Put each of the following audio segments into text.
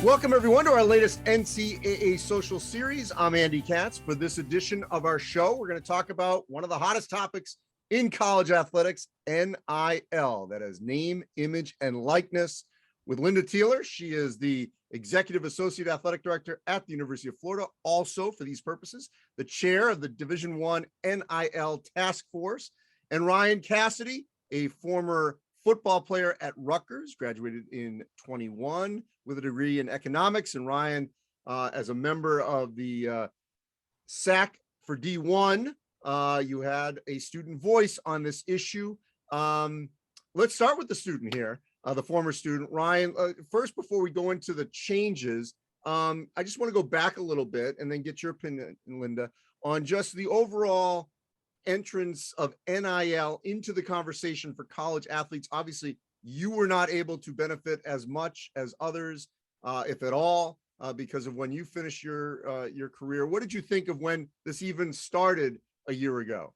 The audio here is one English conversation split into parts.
Welcome, everyone, to our latest NCAA Social Series. I'm Andy Katz. For this edition of our show, we're going to talk about one of the hottest topics in college athletics, NIL. That is name, image, and likeness. With Lynda Tealer, she is the Executive Associate Athletic Director at the University of Florida. Also, for these purposes, the chair of the Division I NIL Task Force. And Ryan Cassidy, a former football player at Rutgers, graduated in 21 with a degree in economics. And Ryan, as a member of the SAC for D1, you had a student voice on this issue. Let's start with the student here, the former student. Ryan, first, before we go into the changes, I just want to go back a little bit and then get your opinion, Lynda, on just the overall entrance of NIL into the conversation for college athletes. Obviously, you were not able to benefit as much as others, if at all, because of when you finished your career. What did you think of when this even started a year ago?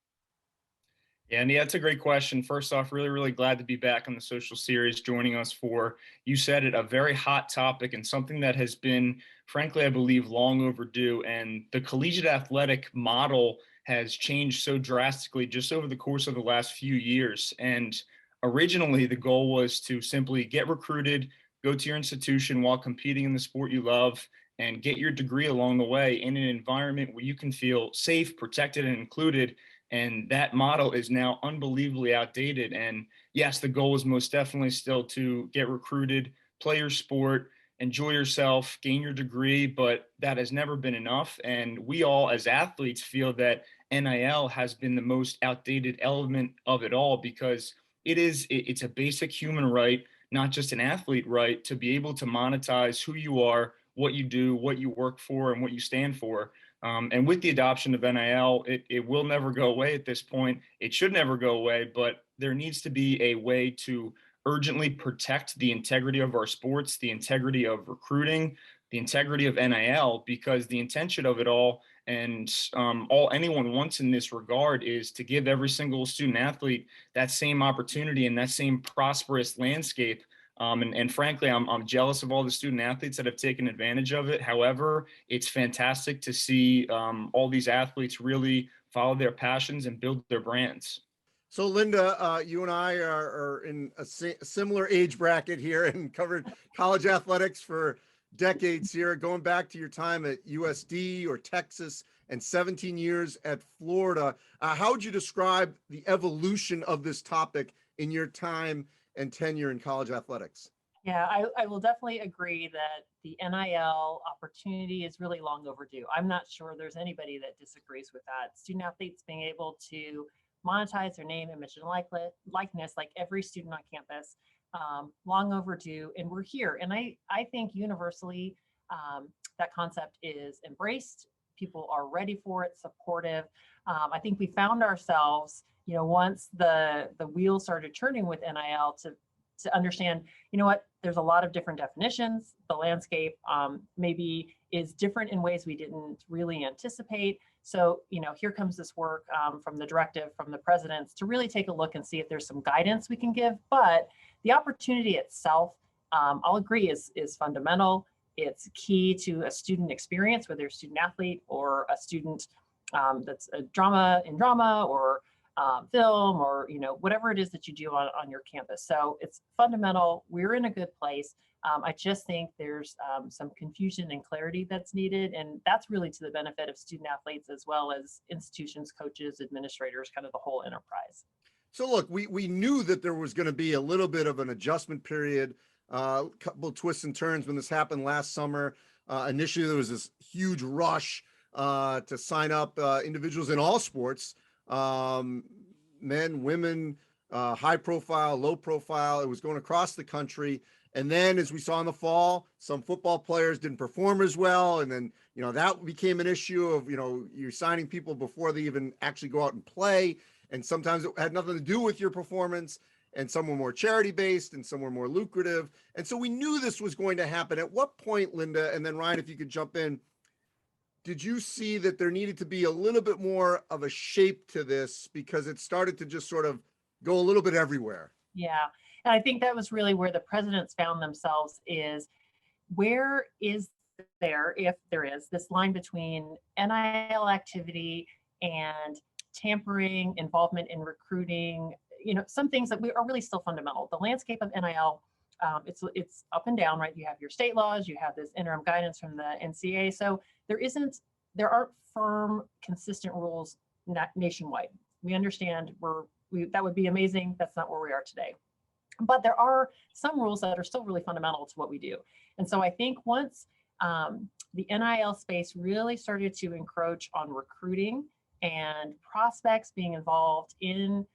Yeah, Andy, that's a great question. First off, really glad to be back on the Social Series, joining us for, you said it, a very hot topic and something that has been, frankly, I believe, long overdue. And the collegiate athletic model has changed so drastically just over the course of the last few years. And originally, the goal was to simply get recruited, go to your institution while competing in the sport you love, and get your degree along the way in an environment where you can feel safe, protected, and included. And that model is now unbelievably outdated. And yes, the goal is most definitely still to get recruited, play your sport, enjoy yourself, gain your degree, but that has never been enough. And we all as athletes feel that NIL has been the most outdated element of it all, because it's a basic human right, not just an athlete right, to be able to monetize who you are, what you do, what you work for, and what you stand for. And with the adoption of NIL, it will never go away at this point. It should never go away, but there needs to be a way to urgently protect the integrity of our sports, the integrity of recruiting, the integrity of NIL, because the intention of it all and all anyone wants in this regard is to give every single student athlete that same opportunity and that same prosperous landscape. And frankly, I'm jealous of all the student athletes that have taken advantage of it. However, it's fantastic to see all these athletes really follow their passions and build their brands. So, Lynda, you and I are in a similar age bracket here and covered college athletics for decades here, going back to your time at USD or Texas and 17 years at Florida. How would you describe the evolution of this topic in your time and tenure in college athletics? Yeah, I will definitely agree that the NIL opportunity is really long overdue. I'm not sure there's anybody that disagrees with that. Student athletes being able to monetize their name, image, and likeness, like every student on campus, long overdue, and we're here. And I think universally that concept is embraced. People are ready for it, supportive. I think we found ourselves, once the wheels started turning with NIL to understand, what, there's a lot of different definitions. The landscape maybe is different in ways we didn't really anticipate. So, here comes this work from the directive from the presidents to really take a look and see if there's some guidance we can give. But the opportunity itself, I'll agree, is fundamental. It's key to a student experience, whether you're a student athlete or a student that's a drama or film or whatever it is that you do on your campus. So it's fundamental. We're in a good place. I just think there's some confusion and clarity that's needed, and that's really to the benefit of student athletes as well as institutions, coaches, administrators, kind of the whole enterprise. So look, we knew that there was going to be a little bit of an adjustment period, a couple of twists and turns when this happened last summer. Initially, there was this huge rush to sign up individuals in all sports, men, women, high profile, low profile. It was going across the country. And then, as we saw in the fall, some football players didn't perform as well. And then, that became an issue of, you're signing people before they even actually go out and play. And sometimes it had nothing to do with your performance. And some were more charity-based and some were more lucrative. And so we knew this was going to happen. At what point, Lynda, and then Ryan, if you could jump in, did you see that there needed to be a little bit more of a shape to this because it started to just sort of go a little bit everywhere? Yeah. And I think that was really where the presidents found themselves is where is there, if there is, this line between NIL activity and tampering, involvement in recruiting, some things that are really still fundamental. The landscape of NIL, it's up and down, right? You have your state laws, you have this interim guidance from the NCAA. So there aren't firm, consistent rules nationwide. We understand that would be amazing. That's not where we are today. But there are some rules that are still really fundamental to what we do. And so I think once the NIL space really started to encroach on recruiting and prospects being involved in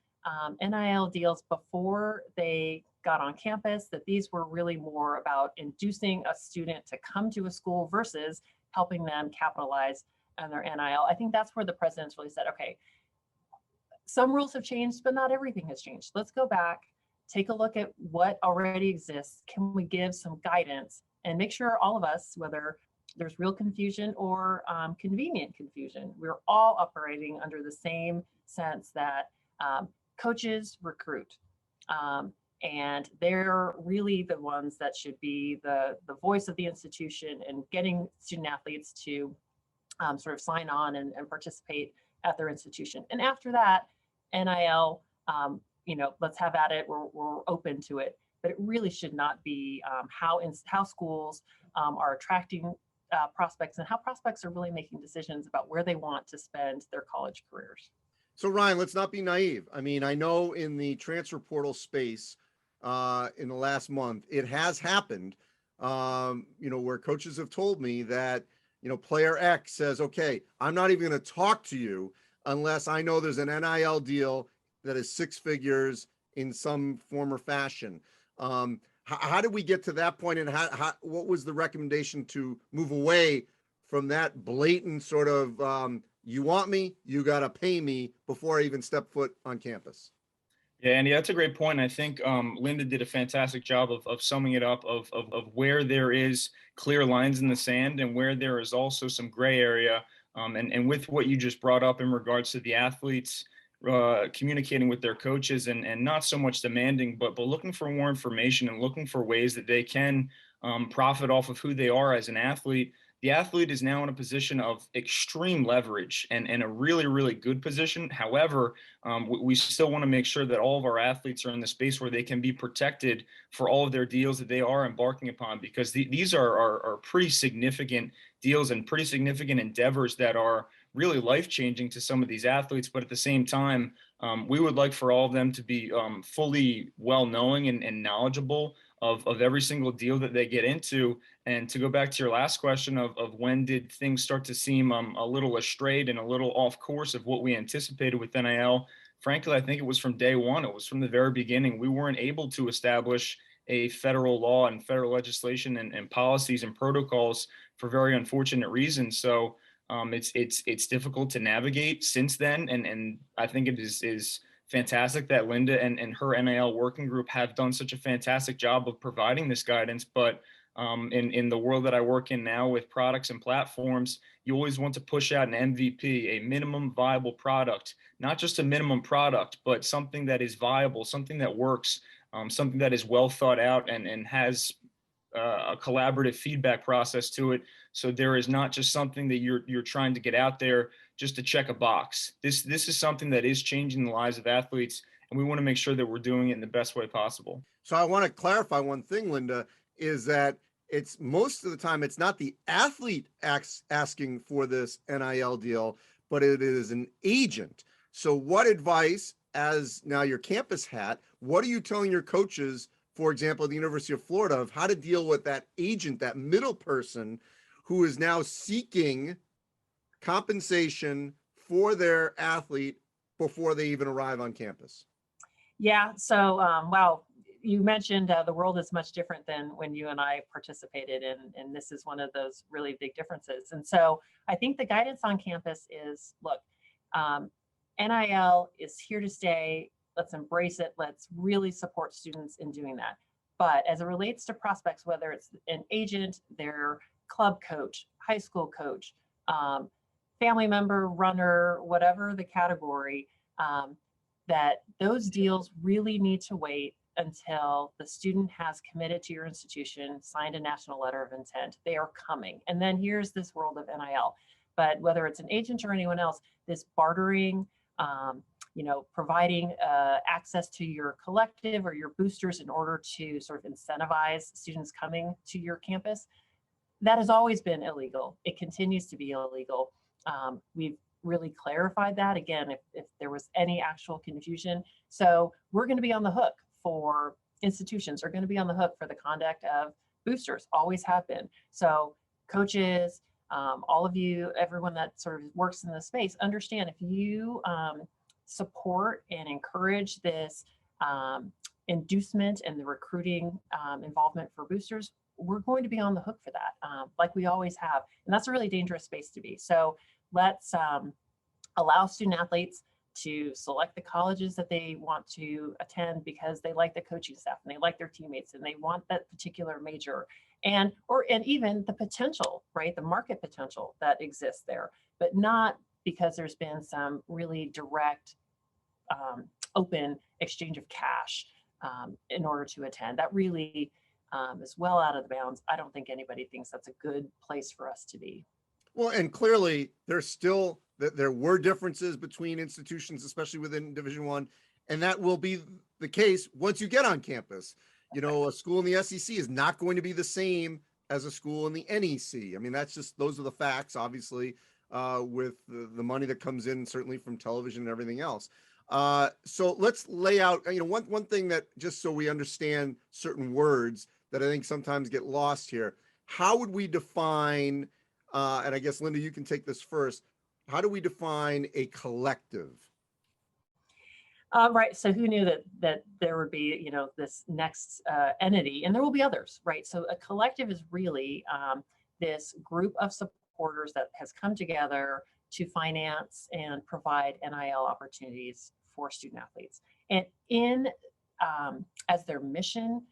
NIL deals before they got on campus, that these were really more about inducing a student to come to a school versus helping them capitalize on their NIL. I think that's where the president's really said, okay, some rules have changed, but not everything has changed. Let's go back, take a look at what already exists. Can we give some guidance and make sure all of us, whether there's real confusion or convenient confusion, we're all operating under the same sense that coaches recruit. And they're really the ones that should be the voice of the institution and getting student athletes to sort of sign on and participate at their institution. And after that, NIL, let's have at it. We're open to it, but it really should not be how schools are attracting prospects and how prospects are really making decisions about where they want to spend their college careers. So Ryan, let's not be naive. I mean, I know in the transfer portal space in the last month, it has happened, where coaches have told me that, player X says, okay, I'm not even going to talk to you unless I know there's an NIL deal that is six figures in some form or fashion. How did we get to that point, and what was the recommendation to move away from that blatant sort of you want me, you got to pay me before I even step foot on campus? Yeah, Andy, that's a great point. I think Lynda did a fantastic job of summing it up of where there is clear lines in the sand and where there is also some gray area. And with what you just brought up in regards to the athletes communicating with their coaches and not so much demanding, but looking for more information and looking for ways that they can profit off of who they are as an athlete. The athlete is now in a position of extreme leverage and a really, really good position. However, we still want to make sure that all of our athletes are in the space where they can be protected for all of their deals that they are embarking upon, because these are pretty significant deals and pretty significant endeavors that are really life-changing to some of these athletes. But at the same time, we would like for all of them to be fully well-knowing and knowledgeable of every single deal that they get into. And to go back to your last question of when did things start to seem a little astrayed and a little off course of what we anticipated with NIL, frankly, I think it was from day one. It was from the very beginning. We weren't able to establish a federal law and federal legislation and policies and protocols for very unfortunate reasons. So it's difficult to navigate since then. And I think it is fantastic that Lynda and her NIL working group have done such a fantastic job of providing this guidance. But in the world that I work in now with products and platforms, you always want to push out an MVP, a minimum viable product, not just a minimum product, but something that is viable, something that works, something that is well thought out and has a collaborative feedback process to it. So there is not just something that you're trying to get out there just to check a box. This is something that is changing the lives of athletes, and we want to make sure that we're doing it in the best way possible. So I want to clarify one thing, Lynda, is that it's most of the time it's not the athlete asking for this NIL deal, but it is an agent. So what advice, as now your campus hat, what are you telling your coaches, for example, at the University of Florida, of how to deal with that agent, that middle person who is now seeking compensation for their athlete before they even arrive on campus? Yeah, so wow, you mentioned the world is much different than when you and I participated, and this is one of those really big differences. And so I think the guidance on campus is, look, NIL is here to stay. Let's embrace it. Let's really support students in doing that. But as it relates to prospects, whether it's an agent, their club coach, high school coach, family member, runner, whatever the category, that those deals really need to wait until the student has committed to your institution, signed a national letter of intent. They are coming. And then here's this world of NIL. But whether it's an agent or anyone else, this bartering, providing access to your collective or your boosters in order to sort of incentivize students coming to your campus, that has always been illegal. It continues to be illegal. We've really clarified that, again, if there was any actual confusion. So we're going to be on the hook for institutions, are going to be on the hook for the conduct of boosters, always have been. So coaches, all of you, everyone that sort of works in the space, understand if you support and encourage this inducement and the recruiting involvement for boosters, we're going to be on the hook for that, like we always have. And that's a really dangerous space to be. So let's allow student athletes to select the colleges that they want to attend because they like the coaching staff and they like their teammates and they want that particular major and even the potential, right? The market potential that exists there, but not because there's been some really direct, open exchange of cash in order to attend. That really is well out of the bounds. I don't think anybody thinks that's a good place for us to be. Well, and clearly there were differences between institutions, especially within Division I, and that will be the case once you get on campus. A school in the SEC is not going to be the same as a school in the NEC. I mean, those are the facts, obviously, with the money that comes in, certainly from television and everything else. So let's lay out, one thing that, just so we understand certain words that I think sometimes get lost here. How would we define, and I guess, Lynda, you can take this first. How do we define a collective? Right. So who knew that there would be, this next entity, and there will be others, right? So a collective is really this group of supporters that has come together to finance and provide NIL opportunities for student athletes. And as their mission,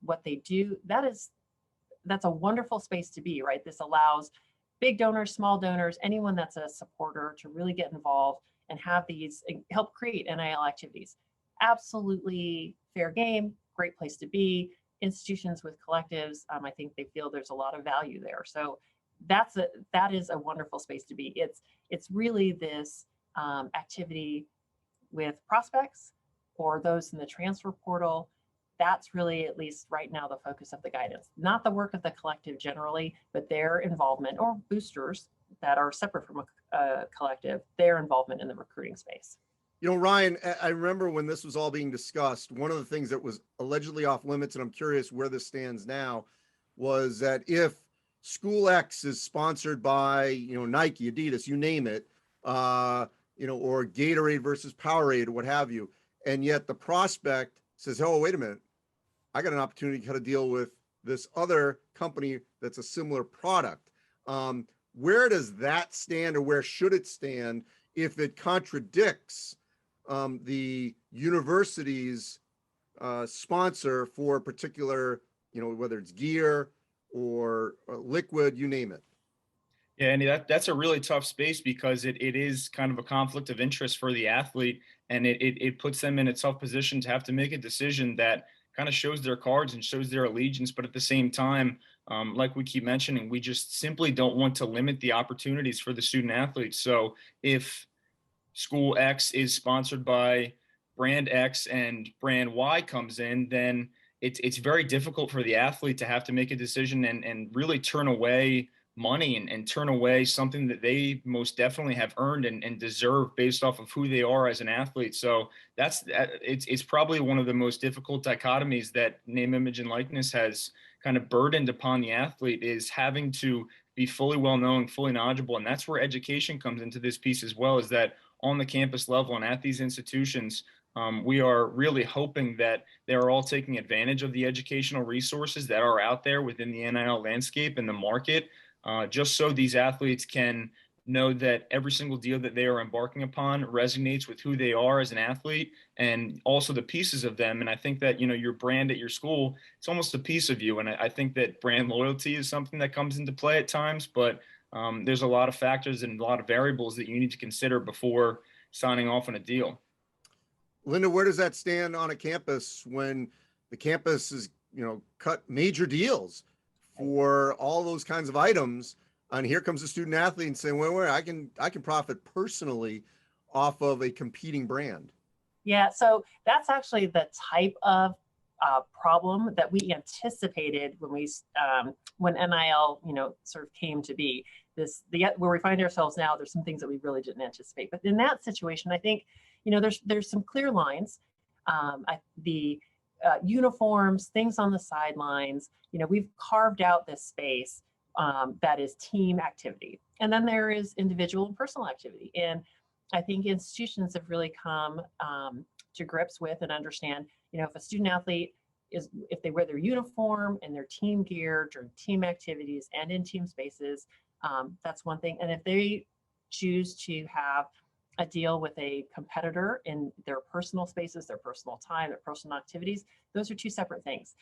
what they do, that's a wonderful space to be, right? This allows big donors, small donors, anyone that's a supporter to really get involved and have these, help create NIL activities. Absolutely fair game, great place to be. Institutions with collectives, I think they feel there's a lot of value there. So that is a wonderful space to be. It's really this activity with prospects or those in the transfer portal. That's really, at least right now, the focus of the guidance. Not the work of the collective generally, but their involvement, or boosters that are separate from a collective, their involvement in the recruiting space. Ryan, I remember when this was all being discussed, one of the things that was allegedly off limits, and I'm curious where this stands now, was that if School X is sponsored by, Nike, Adidas, you name it, or Gatorade versus Powerade or what have you, and yet the prospect says, oh, wait a minute, I got an opportunity to cut a deal with this other company that's a similar product. Where does that stand, or where should it stand if it contradicts the university's sponsor for a particular, whether it's gear or liquid, you name it? Yeah, and that's a really tough space because it is kind of a conflict of interest for the athlete, and it puts them in a tough position to have to make a decision that kind of shows their cards and shows their allegiance. But at the same time, like we keep mentioning, we just simply don't want to limit the opportunities for the student athletes. So if School X is sponsored by brand X and brand Y comes in, then it's very difficult for the athlete to have to make a decision and really turn away money and turn away something that they most definitely have earned and deserve based off of who they are as an athlete. So it's probably one of the most difficult dichotomies that name, image, and likeness has kind of burdened upon the athlete, is having to be fully well-known, fully knowledgeable. And that's where education comes into this piece as well, is that on the campus level and at these institutions, we are really hoping that they're all taking advantage of the educational resources that are out there within the NIL landscape and the market, just so these athletes can know that every single deal that they are embarking upon resonates with who they are as an athlete and also the pieces of them. And I think that, your brand at your school, it's almost a piece of you. And I think that brand loyalty is something that comes into play at times, but there's a lot of factors and a lot of variables that you need to consider before signing off on a deal. Lynda, where does that stand on a campus when the campus has, cut major deals for all those kinds of items. And here comes a student athlete and saying, wait, I can profit personally off of a competing brand. Yeah, so that's actually the type of problem that we anticipated when NIL, sort of came to be. Where we find ourselves now, there's some things that we really didn't anticipate. But in that situation, I think, there's some clear lines. The uniforms, things on the sidelines, we've carved out this space that is team activity. And then there is individual and personal activity. And I think institutions have really come to grips with and understand, if a student athlete if they wear their uniform and their team gear during team activities and in team spaces, that's one thing. And if they choose to have a deal with a competitor in their personal spaces, their personal time, their personal activities, those are two separate things.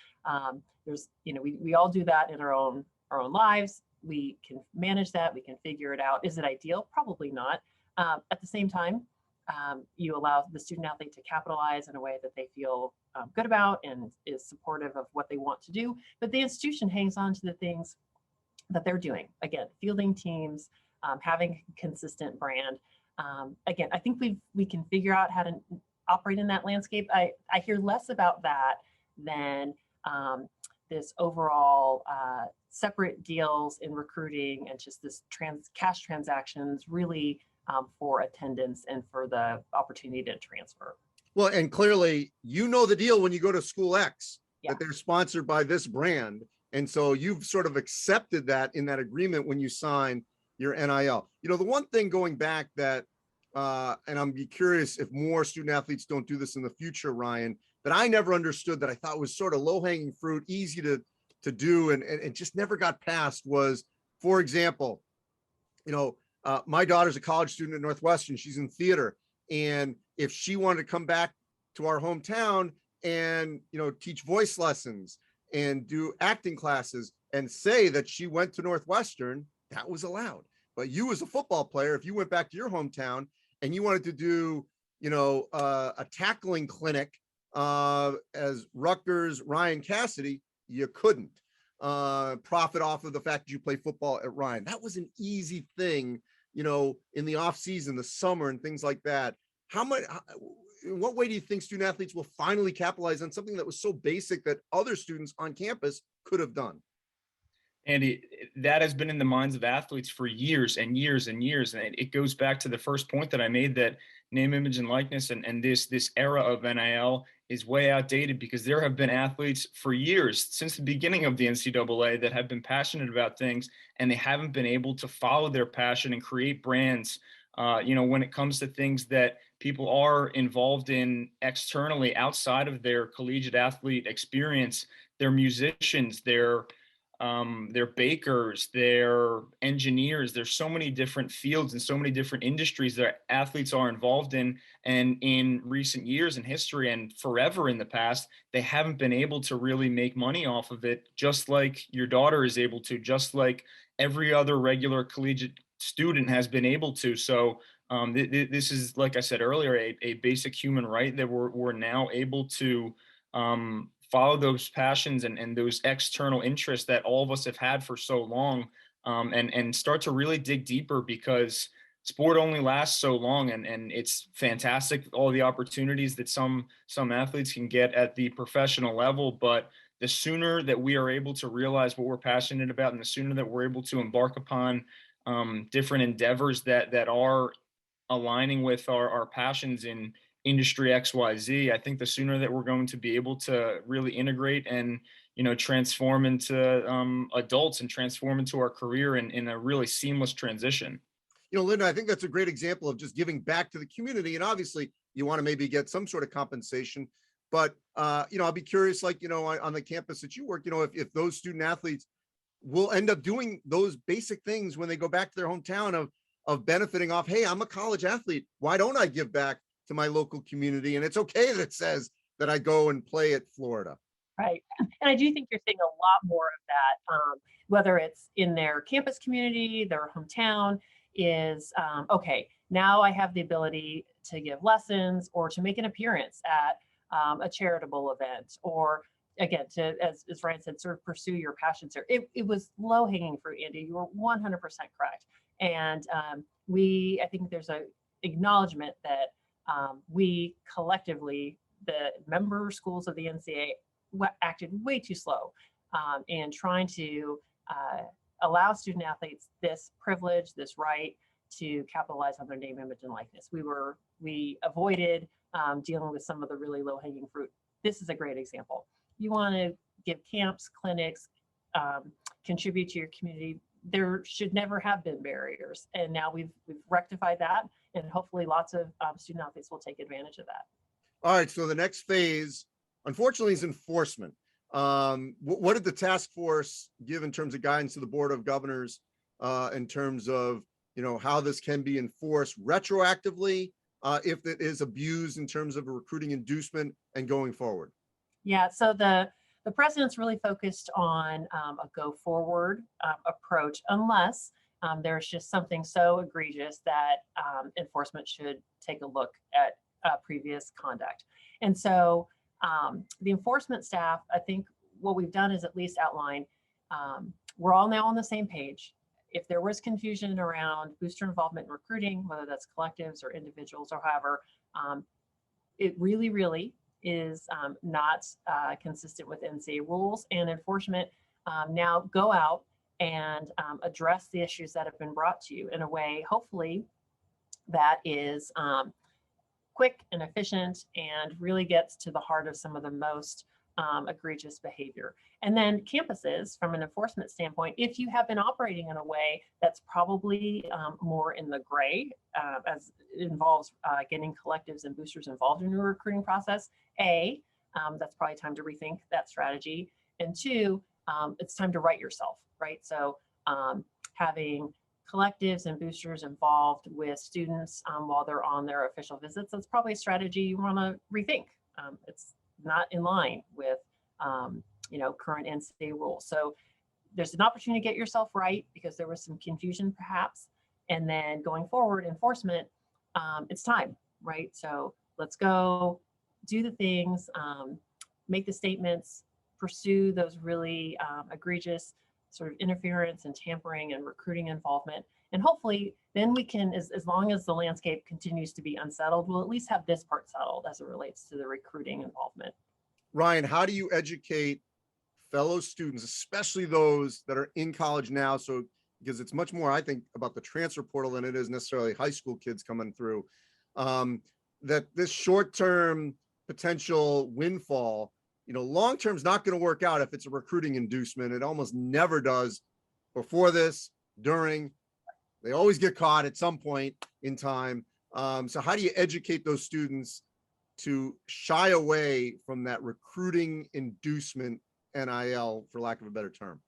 We all do that in our own lives. We can manage that. We can figure it out. Is it ideal? Probably not. At the same time, you allow the student athlete to capitalize in a way that they feel good about and is supportive of what they want to do. But the institution hangs on to the things that they're doing. Again, fielding teams, having a consistent brand. Again, I think we can figure out how to operate in that landscape. I hear less about that than this overall separate deals in recruiting and just this cash transactions really for attendance and for the opportunity to transfer. Well, and clearly, the deal when you go to school X, that they're sponsored by this brand. And so you've sort of accepted that in that agreement when you sign your NIL. The one thing going back that, and I'm curious if more student athletes don't do this in the future, Ryan, that I never understood that I thought was sort of low-hanging fruit, easy to do, and it just never got past was, for example, my daughter's a college student at Northwestern. She's in theater. And if she wanted to come back to our hometown and, teach voice lessons and do acting classes and say that she went to Northwestern, that was allowed. But you as a football player, if you went back to your hometown and you wanted to do, a tackling clinic as Rutgers Ryan Cassidy, you couldn't profit off of the fact that you play football at Ryan. That was an easy thing, in the off season, the summer and things like that. In what way do you think student athletes will finally capitalize on something that was so basic that other students on campus could have done? Andy, that has been in the minds of athletes for years and years and years. And it goes back to the first point that I made, that name, image, and likeness and this era of NIL is way outdated, because there have been athletes for years, since the beginning of the NCAA, that have been passionate about things, and they haven't been able to follow their passion and create brands. When it comes to things that people are involved in externally outside of their collegiate athlete experience, they're musicians, they're bakers, they're engineers. There's so many different fields and so many different industries that athletes are involved in. And in recent years in history and forever in the past, they haven't been able to really make money off of it, just like your daughter is able to, just like every other regular collegiate student has been able to. So this is, like I said earlier, a basic human right that we're now able to follow those passions and those external interests that all of us have had for so long, and start to really dig deeper, because sport only lasts so long, and it's fantastic, all the opportunities that some athletes can get at the professional level. But the sooner that we are able to realize what we're passionate about, and the sooner that we're able to embark upon different endeavors that are aligning with our passions in industry XYZ, I think the sooner that we're going to be able to really integrate and, transform into adults and transform into our career in a really seamless transition. Lynda, I think that's a great example of just giving back to the community. And obviously you want to maybe get some sort of compensation, but I'll be curious, like, on the campus that you work, if those student athletes will end up doing those basic things when they go back to their hometown of benefiting off, hey, I'm a college athlete. Why don't I give back to my local community? And it's okay that it says that I go and play at Florida. Right. And I do think you're seeing a lot more of that, whether it's in their campus community, their hometown, is, okay, now I have the ability to give lessons or to make an appearance at a charitable event, or again, to, as Ryan said, sort of pursue your passions here. It was low hanging fruit, Andy. You were 100% correct. And I think there's a acknowledgement that we collectively, the member schools of the NCAA, acted way too slow in trying to allow student athletes this privilege, this right to capitalize on their name, image, and likeness. We avoided dealing with some of the really low hanging fruit. This is a great example. You want to give camps, clinics, contribute to your community. There should never have been barriers. And now we've rectified that. And hopefully lots of student athletes will take advantage of that. All right. So the next phase, unfortunately, is enforcement. What did the task force give in terms of guidance to the Board of Governors in terms of, how this can be enforced retroactively if it is abused in terms of a recruiting inducement and going forward? Yeah, so the president's really focused on a go forward approach, unless there's just something so egregious that enforcement should take a look at previous conduct. And so the enforcement staff, I think what we've done is at least outline, we're all now on the same page. If there was confusion around booster involvement in recruiting, whether that's collectives or individuals or however, it really, really is not consistent with NCAA rules, and enforcement now go out and address the issues that have been brought to you in a way, hopefully, that is quick and efficient and really gets to the heart of some of the most egregious behavior. And then campuses, from an enforcement standpoint, if you have been operating in a way that's probably more in the gray, as it involves getting collectives and boosters involved in your recruiting process, that's probably time to rethink that strategy. And two, it's time to right yourself, right? So having collectives and boosters involved with students while they're on their official visits, that's probably a strategy you want to rethink. It's not in line with current NCAA rules. So there's an opportunity to get yourself right because there was some confusion perhaps. And then going forward, enforcement, it's time, right? So let's go do the things, make the statements, pursue those really egregious sort of interference and tampering and recruiting involvement. And hopefully then we can, as long as the landscape continues to be unsettled, we'll at least have this part settled as it relates to the recruiting involvement. Ryan, how do you educate fellow students, especially those that are in college now? So, because it's much more, I think, about the transfer portal than it is necessarily high school kids coming through, that this short-term potential windfall, long-term is not going to work out if it's a recruiting inducement. It almost never does before this, during. They always get caught at some point in time. So how do you educate those students to shy away from that recruiting inducement NIL, for lack of a better term?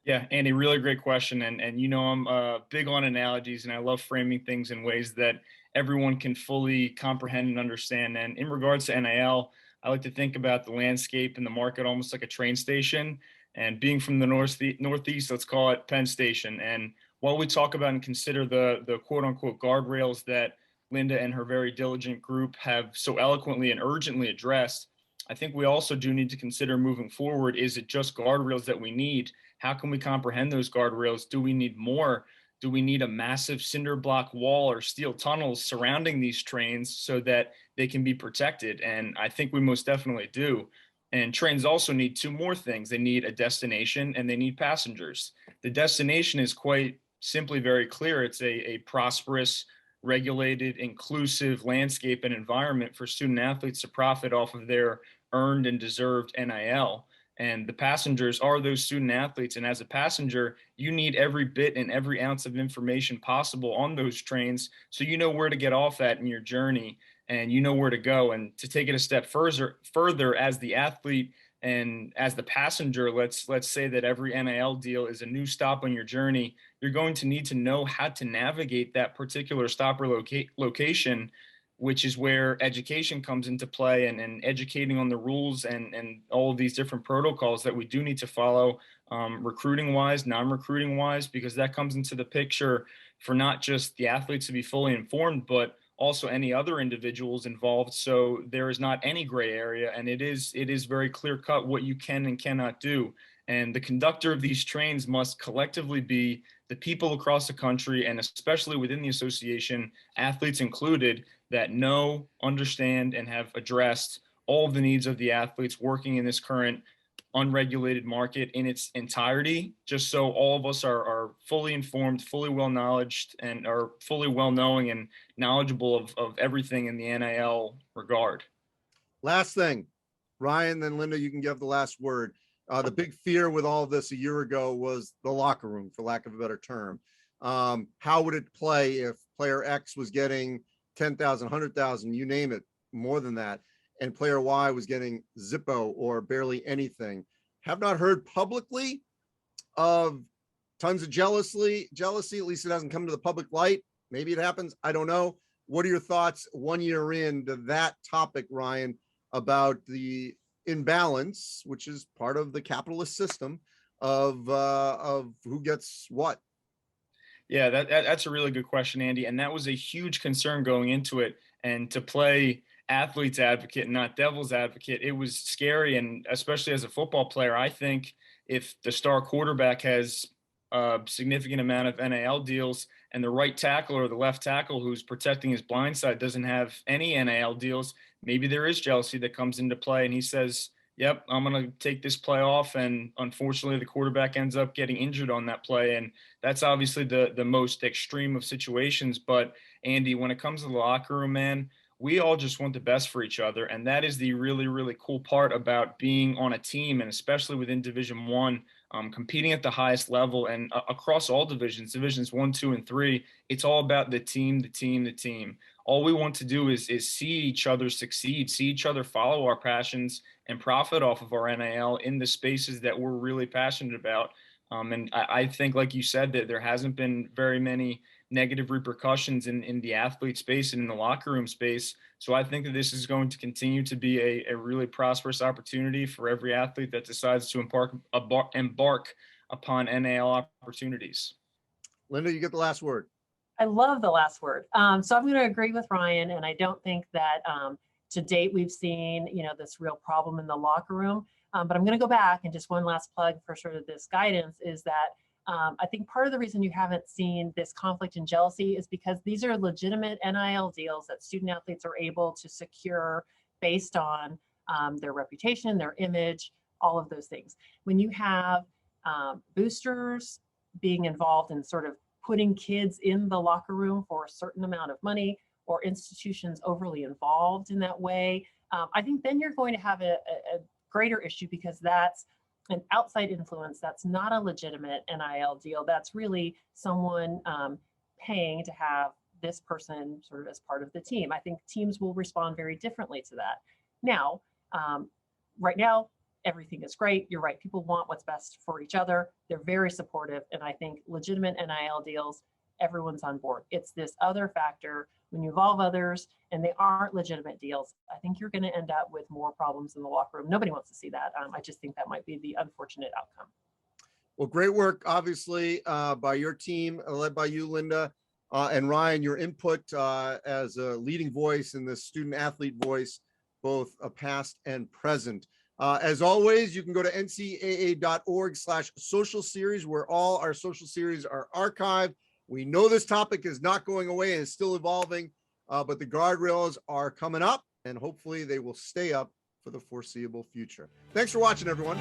Yeah, Andy, really great question. And I'm big on analogies, and I love framing things in ways that everyone can fully comprehend and understand. And in regards to NIL, I like to think about the landscape and the market almost like a train station. And being from the Northeast, let's call it Penn Station. And while we talk about and consider the quote unquote guardrails that Lynda and her very diligent group have so eloquently and urgently addressed, I think we also do need to consider moving forward. Is it just guardrails that we need? How can we comprehend those guardrails? Do we need more? Do we need a massive cinder block wall or steel tunnels surrounding these trains so that they can be protected? And I think we most definitely do. And trains also need two more things. They need a destination and they need passengers. The destination is quite simply very clear. It's a prosperous, regulated, inclusive landscape and environment for student athletes to profit off of their earned and deserved NIL. And the passengers are those student athletes. And as a passenger, you need every bit and every ounce of information possible on those trains so you know where to get off at in your journey and you know where to go. And to take it a step further as the athlete and as the passenger, let's say that every NIL deal is a new stop on your journey. You're going to need to know how to navigate that particular stop or location, which is where education comes into play, and educating on the rules and all of these different protocols that we do need to follow, recruiting wise, non-recruiting wise, because that comes into the picture for not just the athletes to be fully informed, but also any other individuals involved. So there is not any gray area, and it is very clear cut what you can and cannot do. And the conductor of these trains must collectively be the people across the country, and especially within the association, athletes included, that know, understand, and have addressed all of the needs of the athletes working in this current unregulated market in its entirety, just so all of us are fully informed, fully well-knowledged, and are fully well-knowing and knowledgeable of everything in the NIL regard. Last thing, Ryan, then Lynda, you can give the last word. The big fear with all of this a year ago was the locker room, for lack of a better term. How would it play if player X was getting 10,000, 100,000, you name it, more than that, and player Y was getting Zippo or barely anything? Have not heard publicly of tons of jealousy. At least it hasn't come to the public light. Maybe it happens. I don't know. What are your thoughts 1 year into that topic, Ryan, about the imbalance, which is part of the capitalist system of who gets what? Yeah, that's a really good question, Andy. And that was a huge concern going into it. And to play athlete's advocate, not devil's advocate, it was scary. And especially as a football player, I think if the star quarterback has a significant amount of NIL deals and the right tackle or the left tackle who's protecting his blind side doesn't have any NIL deals, maybe there is jealousy that comes into play. And he says, yep, I'm going to take this play off. And unfortunately, the quarterback ends up getting injured on that play. And that's obviously the most extreme of situations. But Andy, when it comes to the locker room, man, we all just want the best for each other. And that is the really, really cool part about being on a team, and especially within Division I, competing at the highest level and across all divisions 1, 2, and 3. It's all about the team, the team, the team. All we want to do is see each other succeed, see each other follow our passions and profit off of our NIL in the spaces that we're really passionate about. And I think, like you said, that there hasn't been very many negative repercussions in the athlete space and in the locker room space. So I think that this is going to continue to be a really prosperous opportunity for every athlete that decides to embark upon NIL opportunities. Lynda, you get the last word. I love the last word. So I'm going to agree with Ryan, and I don't think that to date we've seen, this real problem in the locker room. But I'm going to go back, and just one last plug for sort of this guidance is that I think part of the reason you haven't seen this conflict and jealousy is because these are legitimate NIL deals that student athletes are able to secure based on their reputation, their image, all of those things. When you have boosters being involved in sort of putting kids in the locker room for a certain amount of money, or institutions overly involved in that way, I think then you're going to have a greater issue, because that's an outside influence. That's not a legitimate NIL deal. That's really someone paying to have this person sort of as part of the team. I think teams will respond very differently to that. Now, right now, everything is great. You're right. People want what's best for each other. They're very supportive. And I think legitimate NIL deals, everyone's on board. It's this other factor when you involve others and they aren't legitimate deals. I think you're going to end up with more problems in the locker room. Nobody wants to see that. I just think that might be the unfortunate outcome. Well, great work, obviously, by your team, led by you, Lynda, and Ryan, your input as a leading voice in the student athlete voice, both past and present. As always, you can go to ncaa.org/social series, where all our social series are archived. We know this topic is not going away and is still evolving, but the guardrails are coming up, and hopefully they will stay up for the foreseeable future. Thanks for watching, everyone.